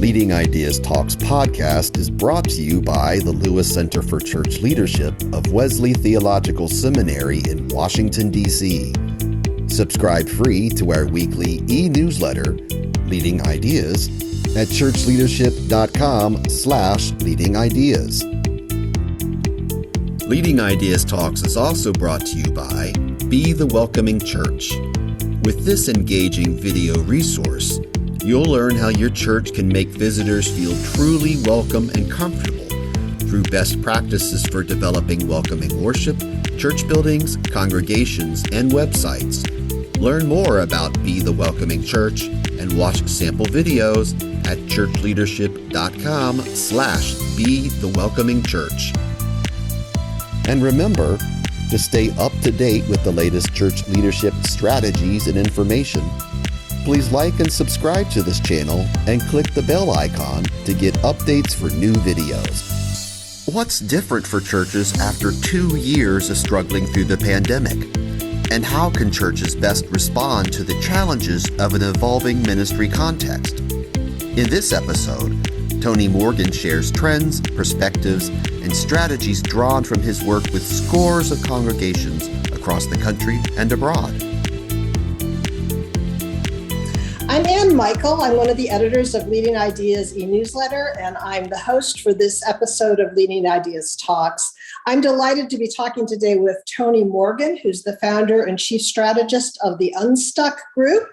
Leading Ideas Talks podcast is brought to you by the Lewis Center for Church Leadership of Wesley Theological Seminary in Washington, D.C. Subscribe free to our weekly e-newsletter, Leading Ideas, at churchleadership.com/leading ideas. Leading Ideas Talks is also brought to you by Be the Welcoming Church. With this engaging video resource, you'll learn how your church can make visitors feel truly welcome and comfortable through best practices for developing welcoming worship, church buildings, congregations, and websites. Learn more about Be the Welcoming Church and watch sample videos at churchleadership.com/Be the Welcoming Church. And remember to stay up to date with the latest church leadership strategies and information. Please like and subscribe to this channel and click the bell icon to get updates for new videos. What's different for churches after 2 years of struggling through the pandemic? And how can churches best respond to the challenges of an evolving ministry context? In this episode, Tony Morgan shares trends, perspectives, and strategies drawn from his work with scores of congregations across the country and abroad. I'm Ann Michael. I'm one of the editors of Leading Ideas e-newsletter, and I'm the host for this episode of Leading Ideas Talks. I'm delighted to be talking today with Tony Morgan, who's the founder and chief strategist of the Unstuck Group.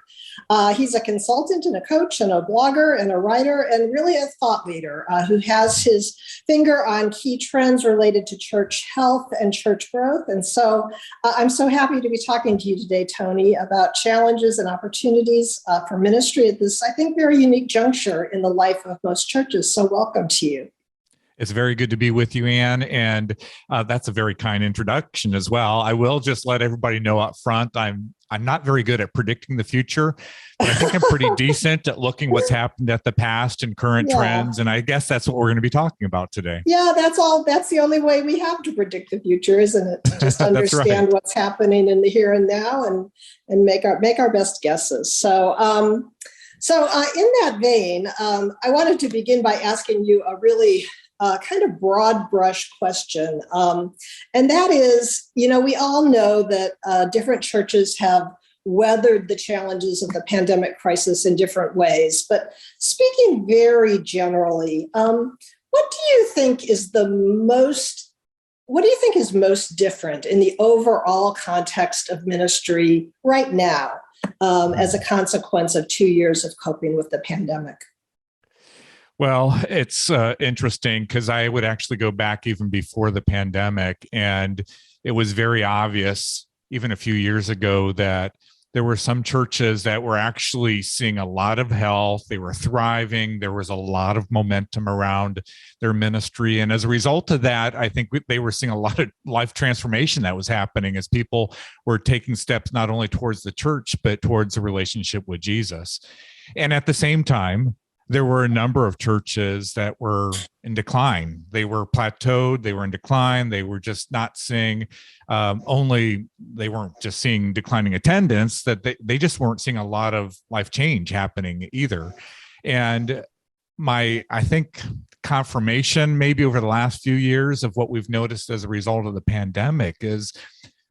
He's a consultant and a coach and a blogger and a writer and really a thought leader who has his finger on key trends related to church health and church growth. And so I'm so happy to be talking to you today, Tony, about challenges and opportunities for ministry at this, I think, very unique juncture in the life of most churches. So welcome to you. It's very good to be with you, Ann, and that's a very kind introduction as well. I will just let everybody know up front, I'm not very good at predicting the future, but I think I'm pretty decent at looking what's happened at the past and current trends, and I guess that's what we're going to be talking about today. Yeah, that's all. That's the only way we have to predict the future, isn't it? To just understand what's happening in the here and now, and make our best guesses. So in that vein, I wanted to begin by asking you a really kind of broad brush question. And that is, we all know that different churches have weathered the challenges of the pandemic crisis in different ways. But speaking very generally, what do you think is most different in the overall context of ministry right now as a consequence of 2 years of coping with the pandemic? Well, it's interesting because I would actually go back even before the pandemic, and it was very obvious even a few years ago that there were some churches that were actually seeing a lot of health. They were thriving. There was a lot of momentum around their ministry. And as a result of that, I think they were seeing a lot of life transformation that was happening as people were taking steps not only towards the church, but towards a relationship with Jesus. And at the same time, there were a number of churches that were in decline. They were plateaued. They were in decline. They were just not seeing they weren't just seeing declining attendance, that they just weren't seeing a lot of life change happening either. And I think confirmation maybe over the last few years of what we've noticed as a result of the pandemic is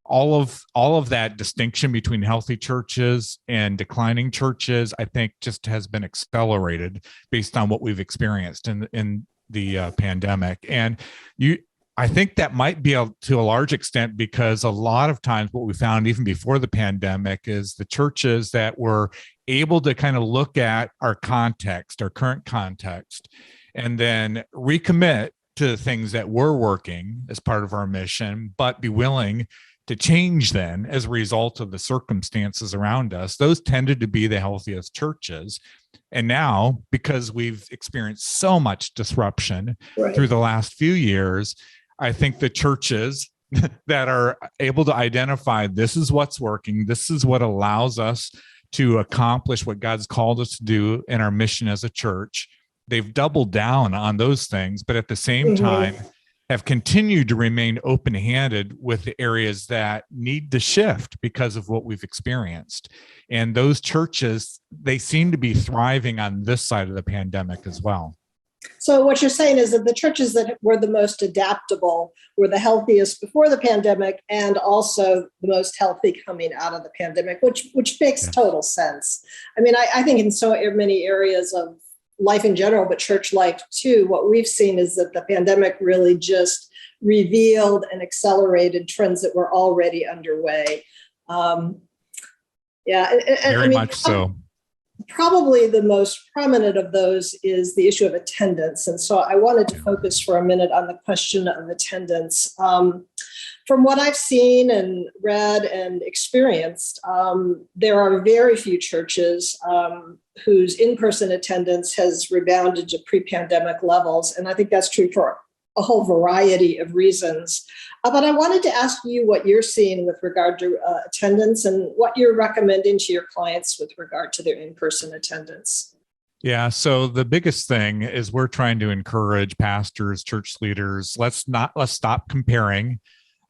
all of that distinction between healthy churches and declining churches, I think, just has been accelerated based on what we've experienced in the pandemic. And I think that might be to a large extent because a lot of times what we found even before the pandemic is the churches that were able to kind of look at our context, our current context, and then recommit to things that were working as part of our mission, but be willing to change then as a result of the circumstances around us. Those tended to be the healthiest churches. And now, because we've experienced so much disruption through the last few years, I think the churches that are able to identify this is what's working, this is what allows us to accomplish what God's called us to do in our mission as a church, they've doubled down on those things, but at the same time, have continued to remain open-handed with the areas that need to shift because of what we've experienced. And those churches, they seem to be thriving on this side of the pandemic as well. So what you're saying is that the churches that were the most adaptable were the healthiest before the pandemic and also the most healthy coming out of the pandemic, which makes total sense. I mean, I think in so many areas of life in general, but church life too, what we've seen is that the pandemic really just revealed and accelerated trends that were already underway. Very much so. Probably the most prominent of those is the issue of attendance. And so I wanted to focus for a minute on the question of attendance. From what I've seen and read and experienced, there are very few churches whose in-person attendance has rebounded to pre-pandemic levels. And I think that's true for a whole variety of reasons. But I wanted to ask you what you're seeing with regard to attendance and what you're recommending to your clients with regard to their in-person attendance. Yeah. So the biggest thing is we're trying to encourage pastors, church leaders. Let's stop comparing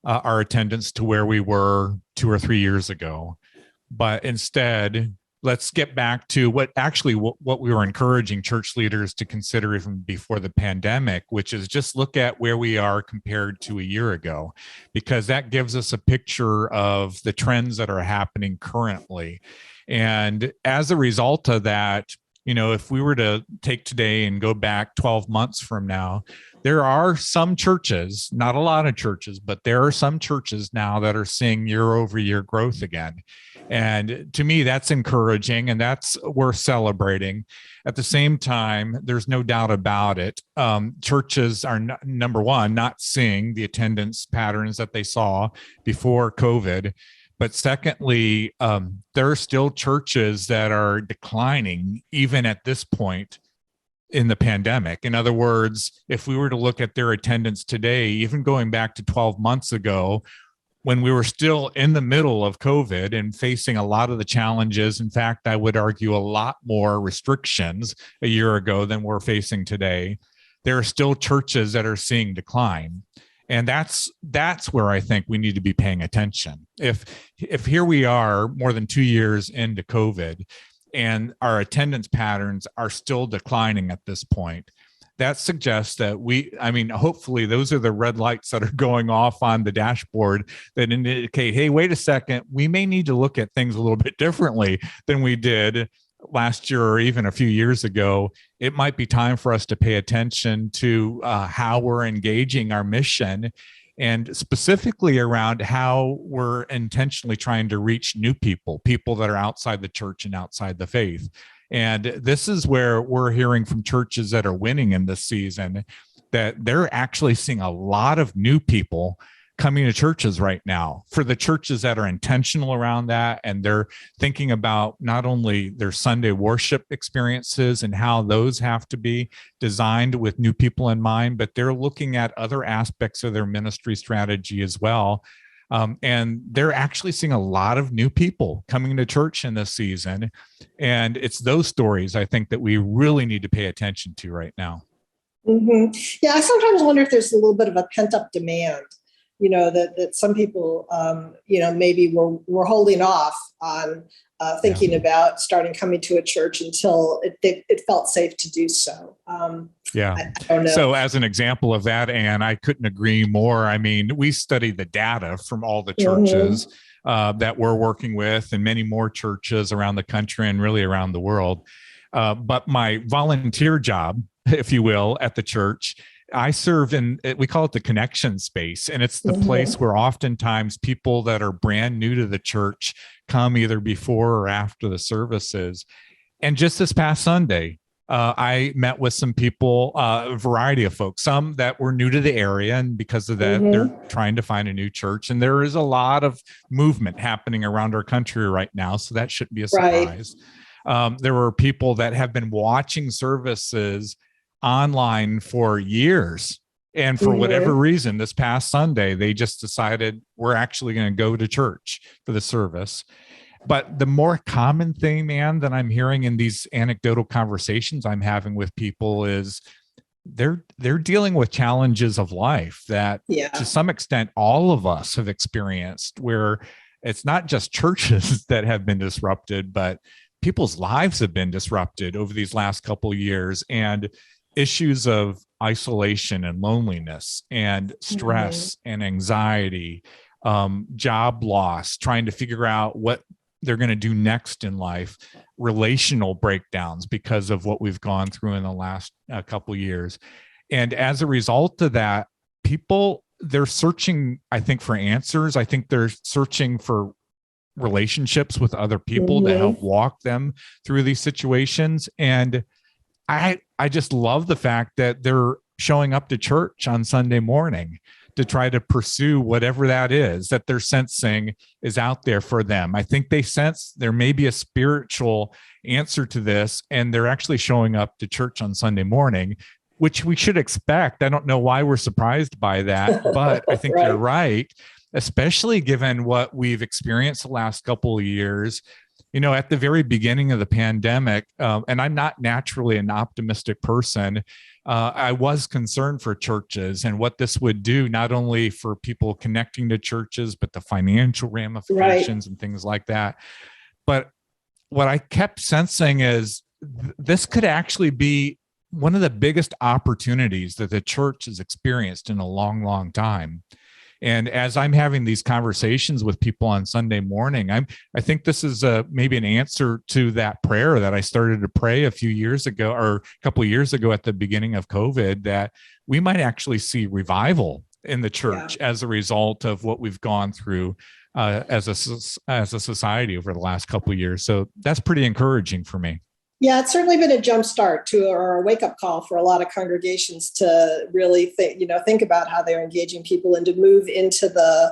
our attendance to where we were 2 or 3 years ago, but instead, let's get back to what we were encouraging church leaders to consider even before the pandemic, which is just look at where we are compared to a year ago, because that gives us a picture of the trends that are happening currently. And as a result of that, if we were to take today and go back 12 months from now, there are some churches, not a lot of churches, but there are some churches now that are seeing year-over-year growth again. And to me, that's encouraging and that's worth celebrating. At the same time, there's no doubt about it. Churches are, number one, not seeing the attendance patterns that they saw before COVID. But secondly, there are still churches that are declining even at this point in the pandemic. In other words, if we were to look at their attendance today, even going back to 12 months ago, when we were still in the middle of COVID and facing a lot of the challenges, in fact, I would argue a lot more restrictions a year ago than we're facing today, there are still churches that are seeing decline. And that's where I think we need to be paying attention. If here we are more than 2 years into COVID and our attendance patterns are still declining at this point, that suggests that hopefully those are the red lights that are going off on the dashboard that indicate, hey, wait a second, we may need to look at things a little bit differently than we did last year or even a few years ago. It might be time for us to pay attention to how we're engaging our mission, and specifically around how we're intentionally trying to reach new people that are outside the church and outside the faith. And this is where we're hearing from churches that are winning in this season that they're actually seeing a lot of new people coming to churches right now. For the churches that are intentional around that, and they're thinking about not only their Sunday worship experiences and how those have to be designed with new people in mind, but they're looking at other aspects of their ministry strategy as well. And they're actually seeing a lot of new people coming to church in this season. And it's those stories, I think, that we really need to pay attention to right now. Mm-hmm. Yeah, I sometimes wonder if there's a little bit of a pent-up demand, that some people, maybe were holding off on thinking about coming to a church until it felt safe to do so. I don't know. So as an example of that, Anne, I couldn't agree more. I mean, we study the data from all the churches that we're working with and many more churches around the country and really around the world. But my volunteer job, if you will, at the church, I serve we call it the connection space. And it's the place where oftentimes people that are brand new to the church come either before or after the services. And just this past Sunday, I met with some people, a variety of folks, some that were new to the area. And because of that, they're trying to find a new church. And there is a lot of movement happening around our country right now. So that shouldn't be a surprise. Right. There were people that have been watching services online for years. And for whatever reason, this past Sunday, they just decided we're actually going to go to church for the service. But the more common thing, man, that I'm hearing in these anecdotal conversations I'm having with people is they're dealing with challenges of life that Yeah. to some extent all of us have experienced, where it's not just churches that have been disrupted, but people's lives have been disrupted over these last couple of years, and issues of isolation and loneliness and stress and anxiety, job loss, trying to figure out what they're going to do next in life, relational breakdowns because of what we've gone through in the last couple of years. And as a result of that, people, they're searching, I think, for answers. I think they're searching for relationships with other people to help walk them through these situations. And I just love the fact that they're showing up to church on Sunday morning to try to pursue whatever that is that they're sensing is out there for them. I think they sense there may be a spiritual answer to this, and they're actually showing up to church on Sunday morning, which we should expect. I don't know why we're surprised by that, but I think you're right, especially given what we've experienced the last couple of years. You know, at the very beginning of the pandemic, and I'm not naturally an optimistic person, I was concerned for churches and what this would do, not only for people connecting to churches, but the financial ramifications and things like that. But what I kept sensing is this could actually be one of the biggest opportunities that the church has experienced in a long, long time. And as I'm having these conversations with people on Sunday morning, I think this is maybe an answer to that prayer that I started to pray a few years ago, or a couple of years ago at the beginning of COVID, that we might actually see revival in the church as a result of what we've gone through as a society over the last couple of years. So that's pretty encouraging for me. Yeah, it's certainly been a jump start to, or a wake up call for a lot of congregations to really think about how they're engaging people and to move into the,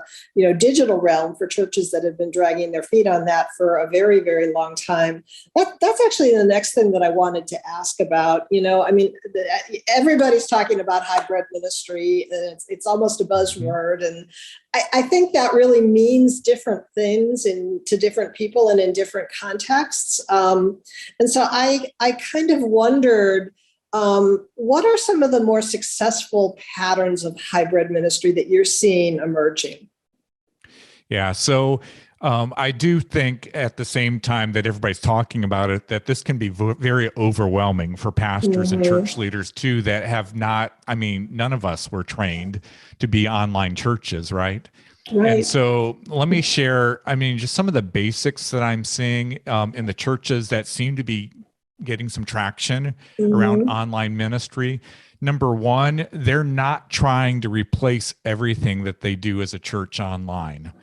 digital realm for churches that have been dragging their feet on that for a very, very long time. That's actually the next thing that I wanted to ask about. Everybody's talking about hybrid ministry, and it's almost a buzzword. And I think that really means different things to different people and in different contexts. And so I kind of wondered, what are some of the more successful patterns of hybrid ministry that you're seeing emerging? Yeah, so I do think at the same time that everybody's talking about it, that this can be very overwhelming for pastors and church leaders too, that have not, none of us were trained to be online churches, right? And so let me share, just some of the basics that I'm seeing in the churches that seem to be getting some traction around online ministry. Number one, they're not trying to replace everything that they do as a church online.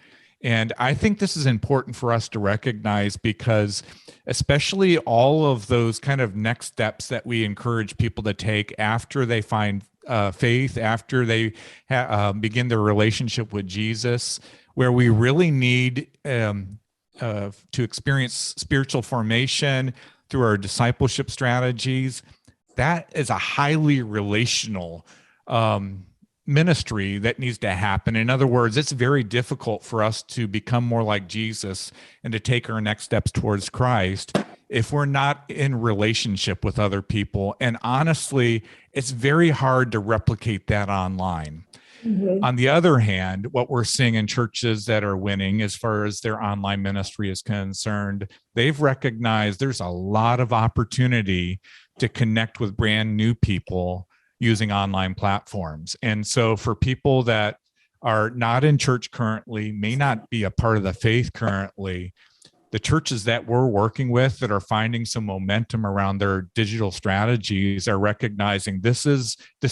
And I think this is important for us to recognize, because especially all of those kind of next steps that we encourage people to take after they find faith, after they begin their relationship with Jesus, where we really need to experience spiritual formation through our discipleship strategies, that is a highly relational ministry that needs to happen. In other words, it's very difficult for us to become more like Jesus and to take our next steps towards Christ if we're not in relationship with other people. And honestly, it's very hard to replicate that online. On the other hand, what we're seeing in churches that are winning as far as their online ministry is concerned, they've recognized there's a lot of opportunity to connect with brand new people using online platforms. And so for people that are not in church currently, may not be a part of the faith currently, the churches that we're working with that are finding some momentum around their digital strategies are recognizing this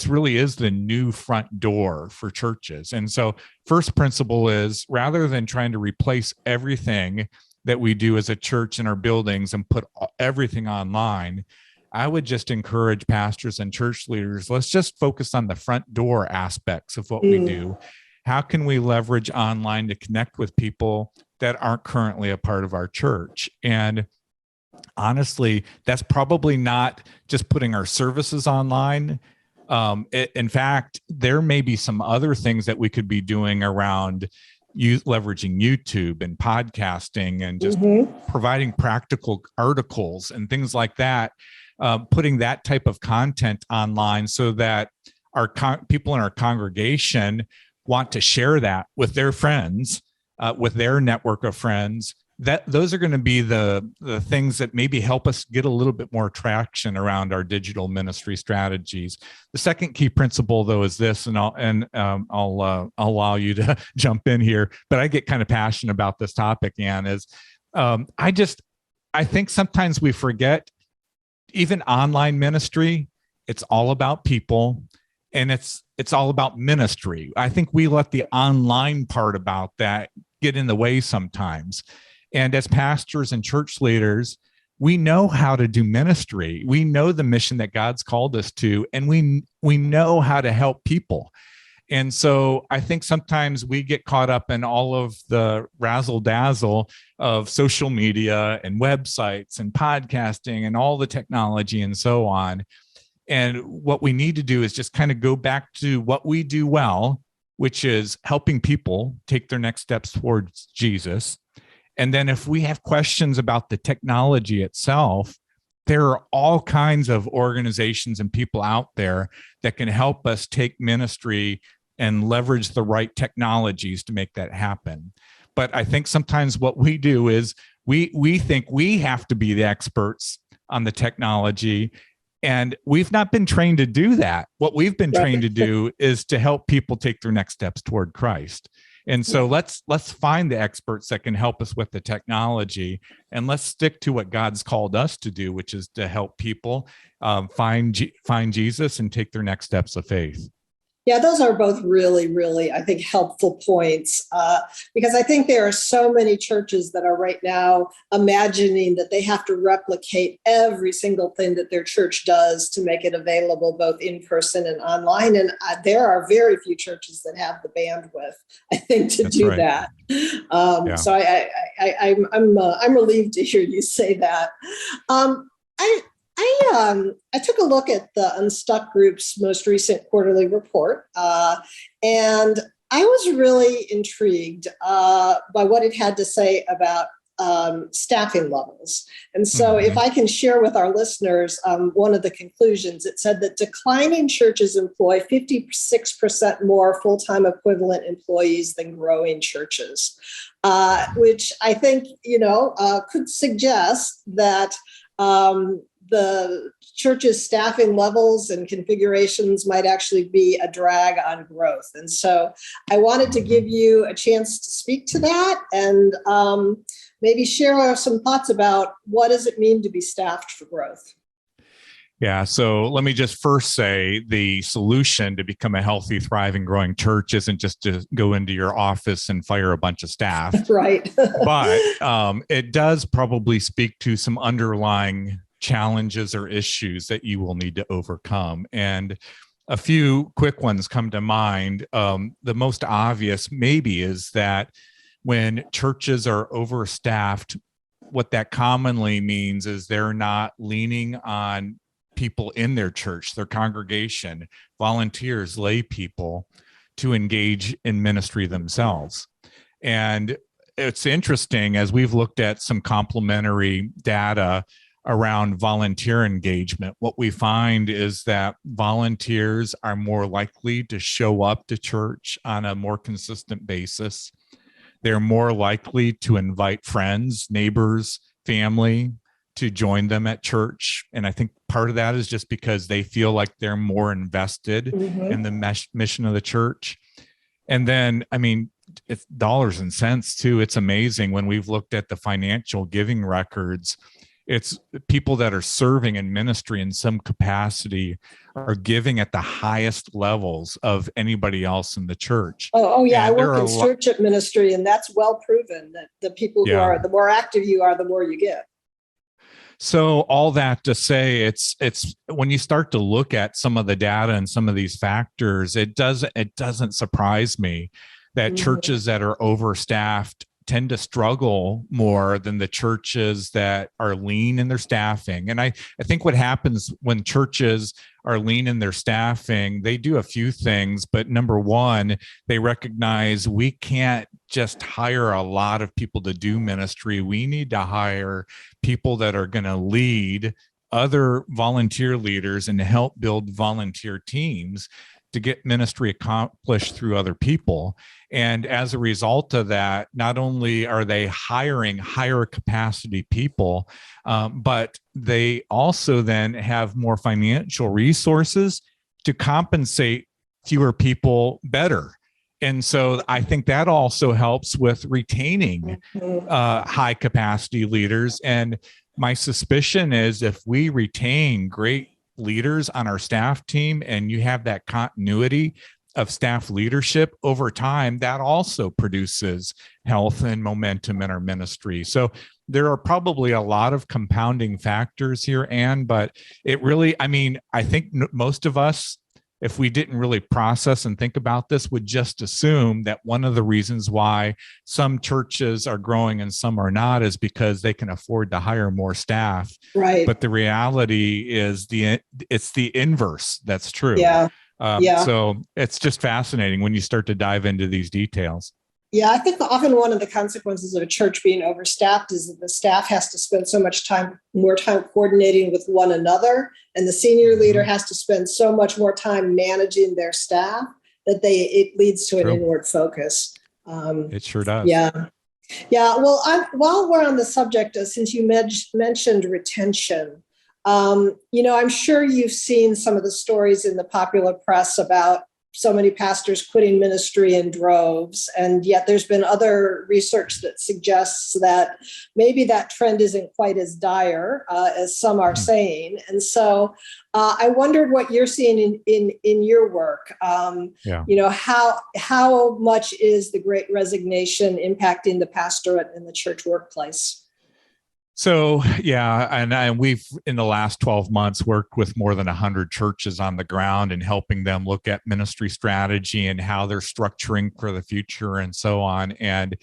really is the new front door for churches. And so first principle is, rather than trying to replace everything that we do as a church in our buildings and put everything online, I would just encourage pastors and church leaders, let's just focus on the front door aspects of what we do. How can we leverage online to connect with people that aren't currently a part of our church? And honestly, that's probably not just putting our services online. In fact, there may be some other things that we could be doing around leveraging YouTube and podcasting and just providing practical articles and things like that. putting that type of content online so that our people in our congregation want to share that with their friends, with their network of friends. That those are going to be the things that maybe help us get a little bit more traction around our digital ministry strategies. The second key principle, though, is this, and I'll allow you to jump in here, but I get kind of passionate about this topic, Ann, is I think sometimes we forget, even online ministry, it's all about people, and it's all about ministry. I think we let the online part about that get in the way sometimes. And as pastors and church leaders, we know how to do ministry. We know the mission that God's called us to, and we know how to help people. And so I think sometimes we get caught up in all of the razzle dazzle of social media and websites and podcasting and all the technology and so on. And what we need to do is just kind of go back to what we do well, which is helping people take their next steps towards Jesus. And then if we have questions about the technology itself, there are all kinds of organizations and people out there that can help us take ministry and leverage the right technologies to make that happen. But I think sometimes what we do is we think we have to be the experts on the technology, and we've not been trained to do that. What we've been trained to do is to help people take their next steps toward Christ. And so let's find the experts that can help us with the technology, and let's stick to what God's called us to do, which is to help people find Jesus and take their next steps of faith. Yeah, those are both really, really, I think, helpful points, because I think there are so many churches that are right now imagining that they have to replicate every single thing that their church does to make it available both in person and online. And there are very few churches that have the bandwidth, I think, to do that. So I'm relieved to hear you say that. I took a look at the Unstuck Group's most recent quarterly report, and I was really intrigued by what it had to say about staffing levels. And so if I can share with our listeners one of the conclusions, it said that declining churches employ 56% more full-time equivalent employees than growing churches, which I think, could suggest that the church's staffing levels and configurations might actually be a drag on growth. And so I wanted to give you a chance to speak to that and maybe share some thoughts about what does it mean to be staffed for growth. Yeah, so let me just first say the solution to become a healthy, thriving, growing church isn't just to go into your office and fire a bunch of staff. Right. But it does probably speak to some underlying challenges or issues that you will need to overcome. And a few quick ones come to mind. The most obvious maybe is that when churches are overstaffed, what that commonly means is they're not leaning on people in their church, their congregation, volunteers, lay people, to engage in ministry themselves. And it's interesting, as we've looked at some complementary data around volunteer engagement, what we find is that volunteers are more likely to show up to church on a more consistent basis. They're more likely to invite friends, neighbors, family to join them at church. And I think part of that is just because they feel like they're more invested in the mission of the church. And then, it's dollars and cents too. It's amazing when we've looked at the financial giving records. It's people that are serving in ministry in some capacity are giving at the highest levels of anybody else in the church. Oh yeah. I work in stewardship ministry, and that's well proven that the people who are, the more active you are, the more you give. So all that to say, it's when you start to look at some of the data and some of these factors, it doesn't surprise me that churches that are overstaffed tend to struggle more than the churches that are lean in their staffing. And I think what happens when churches are lean in their staffing, they do a few things. But number one, they recognize we can't just hire a lot of people to do ministry. We need to hire people that are going to lead other volunteer leaders and to help build volunteer teams to get ministry accomplished through other people. And as a result of that, not only are they hiring higher capacity people, but they also then have more financial resources to compensate fewer people better. And so I think that also helps with retaining high capacity leaders. And my suspicion is if we retain great leaders on our staff team and you have that continuity of staff leadership over time, that also produces health and momentum in our ministry. So there are probably a lot of compounding factors here, Anne, but it really, I mean, I think most of us, if we didn't really process and think about this, would just assume that one of the reasons why some churches are growing and some are not is because they can afford to hire more staff. Right. But the reality is it's the inverse that's true. Yeah. So it's just fascinating when you start to dive into these details. Yeah, I think often one of the consequences of a church being overstaffed is that the staff has to spend so much more time coordinating with one another, and the senior leader has to spend so much more time managing their staff that it leads to an inward focus. It sure does. Yeah. Yeah. Well, while we're on the subject, since you mentioned retention, I'm sure you've seen some of the stories in the popular press about so many pastors quitting ministry in droves. And yet there's been other research that suggests that maybe that trend isn't quite as dire as some are saying. And so I wondered what you're seeing in your work. How much is the Great Resignation impacting the pastorate and the church workplace? So, yeah, and we've, in the last 12 months, worked with more than 100 churches on the ground and helping them look at ministry strategy and how they're structuring for the future and so on. And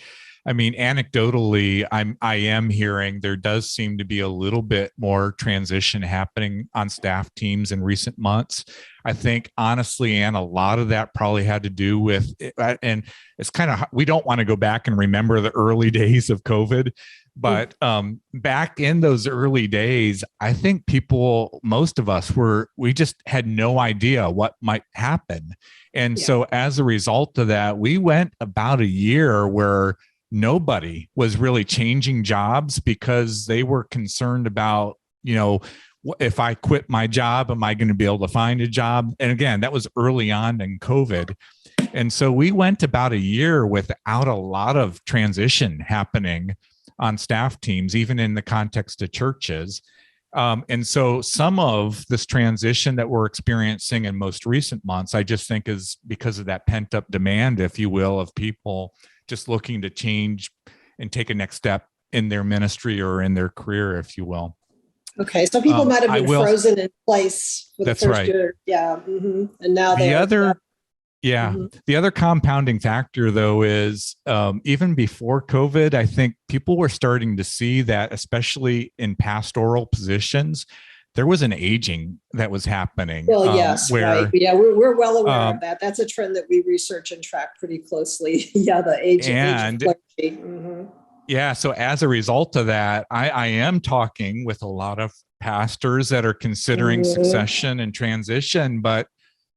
I mean, anecdotally, I am hearing there does seem to be a little bit more transition happening on staff teams in recent months. I think, honestly, Anne, a lot of that probably had to do with, and it's kind of, we don't want to go back and remember the early days of COVID. But back in those early days, I think most of us we just had no idea what might happen. And so as a result of that, we went about a year where nobody was really changing jobs because they were concerned about, if I quit my job, am I going to be able to find a job? And again, that was early on in COVID. And so we went about a year without a lot of transition happening on staff teams, even in the context of churches. And so some of this transition that we're experiencing in most recent months, I just think is because of that pent up demand, if you will, of people just looking to change and take a next step in their ministry or in their career, if you will. Okay. So people might have been frozen in place for the first year. Yeah. Mm-hmm. And now the other compounding factor, though, is even before COVID, I think people were starting to see that, especially in pastoral positions, there was an aging that was happening. Well, yes, right. Yeah, we're well aware of that. That's a trend that we research and track pretty closely. Yeah, the age of clergy. Mm-hmm. Yeah, so as a result of that, I am talking with a lot of pastors that are considering succession and transition, but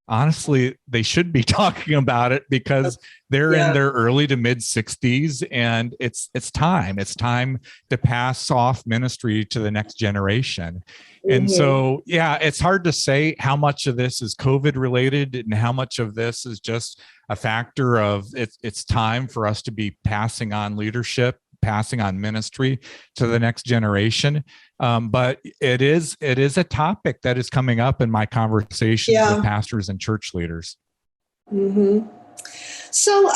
honestly, they should be talking about it because they're in their early to mid 60s, and it's time. It's time to pass off ministry to the next generation. And so, it's hard to say how much of this is COVID related and how much of this is just a factor of it's time for us to be passing on leadership, passing on ministry to the next generation. But it is a topic that is coming up in my conversations with pastors and church leaders. Mm-hmm. So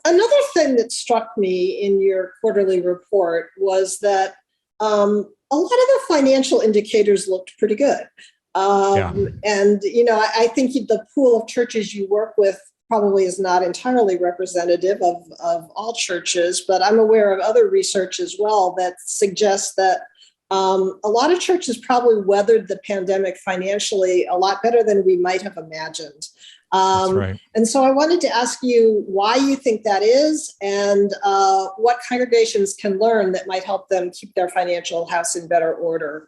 another thing that struck me in your quarterly report was that a lot of the financial indicators looked pretty good. And, I think the pool of churches you work with probably is not entirely representative of all churches, but I'm aware of other research as well that suggests that a lot of churches probably weathered the pandemic financially a lot better than we might have imagined. That's right. And so I wanted to ask you why you think that is and what congregations can learn that might help them keep their financial house in better order.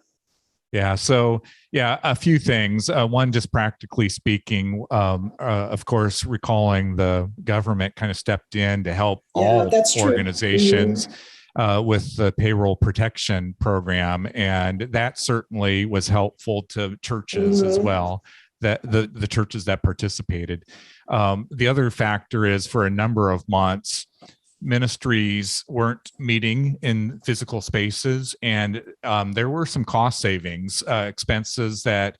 Yeah. So, yeah, a few things. One, just practically speaking, of course, recalling the government kind of stepped in to help Yeah, all that's true. organizations with the payroll protection program. And that certainly was helpful to churches as well, that the churches that participated. The other factor is for a number of months, ministries weren't meeting in physical spaces, and there were some cost savings, expenses that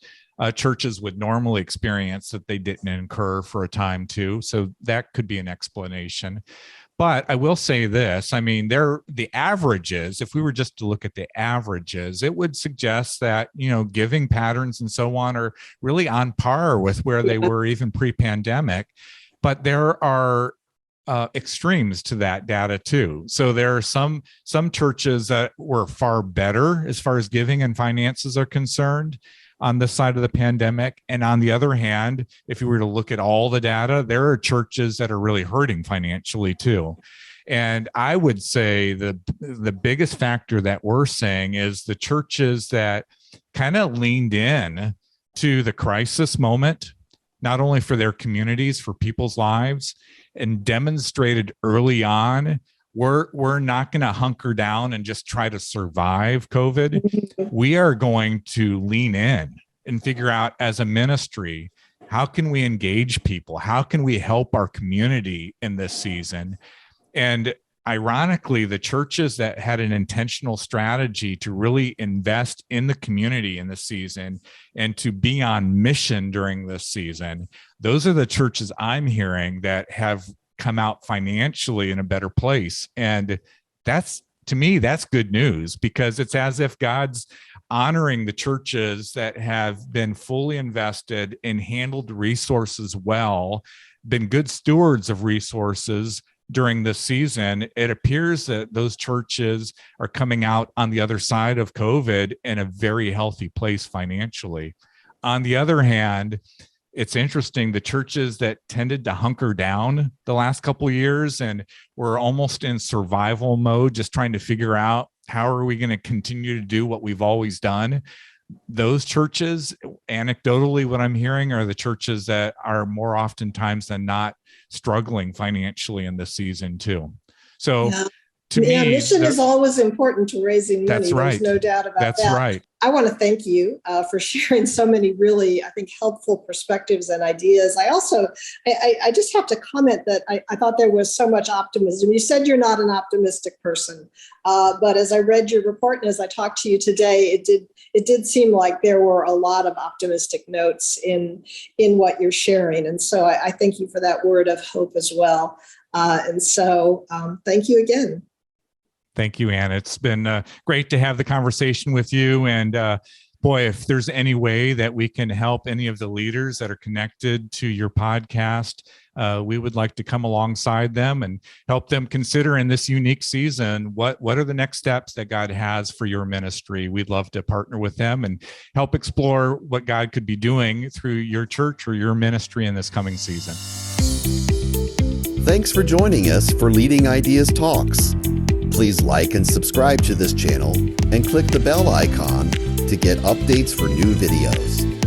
churches would normally experience that they didn't incur for a time too. So that could be an explanation. But I will say this, I mean, the averages, if we were just to look at the averages, it would suggest that, giving patterns and so on are really on par with where they were even pre-pandemic. But there are extremes to that data too. So there are some churches that were far better as far as giving and finances are concerned on this side of the pandemic. And on the other hand, if you were to look at all the data, there are churches that are really hurting financially too. And I would say the biggest factor that we're saying is the churches that kind of leaned in to the crisis moment, not only for their communities, for people's lives, and demonstrated early on, we're not going to hunker down and just try to survive COVID. We are going to lean in and figure out as a ministry, how can we engage people? How can we help our community in this season? And ironically, the churches that had an intentional strategy to really invest in the community in this season and to be on mission during this season, those are the churches I'm hearing that have come out financially in a better place. And to me, that's good news, because it's as if God's honoring the churches that have been fully invested and handled resources well, been good stewards of resources during this season. It appears that those churches are coming out on the other side of COVID in a very healthy place financially. On the other hand, it's interesting, the churches that tended to hunker down the last couple of years and were almost in survival mode, just trying to figure out how are we going to continue to do what we've always done. Those churches, anecdotally, what I'm hearing are the churches that are more oftentimes than not struggling financially in this season too. So to me, mission is always important to raising money. That's right. There's no doubt about that. That's right. I want to thank you for sharing so many really, I think, helpful perspectives and ideas. I just have to comment that I thought there was so much optimism. You said you're not an optimistic person, but as I read your report and as I talked to you today, it did seem like there were a lot of optimistic notes in what you're sharing. And so I thank you for that word of hope as well. And so thank you again. Thank you, Ann. It's been great to have the conversation with you. And boy, if there's any way that we can help any of the leaders that are connected to your podcast, we would like to come alongside them and help them consider in this unique season, what are the next steps that God has for your ministry. We'd love to partner with them and help explore what God could be doing through your church or your ministry in this coming season. Thanks for joining us for Leading Ideas Talks. Please like and subscribe to this channel and click the bell icon to get updates for new videos.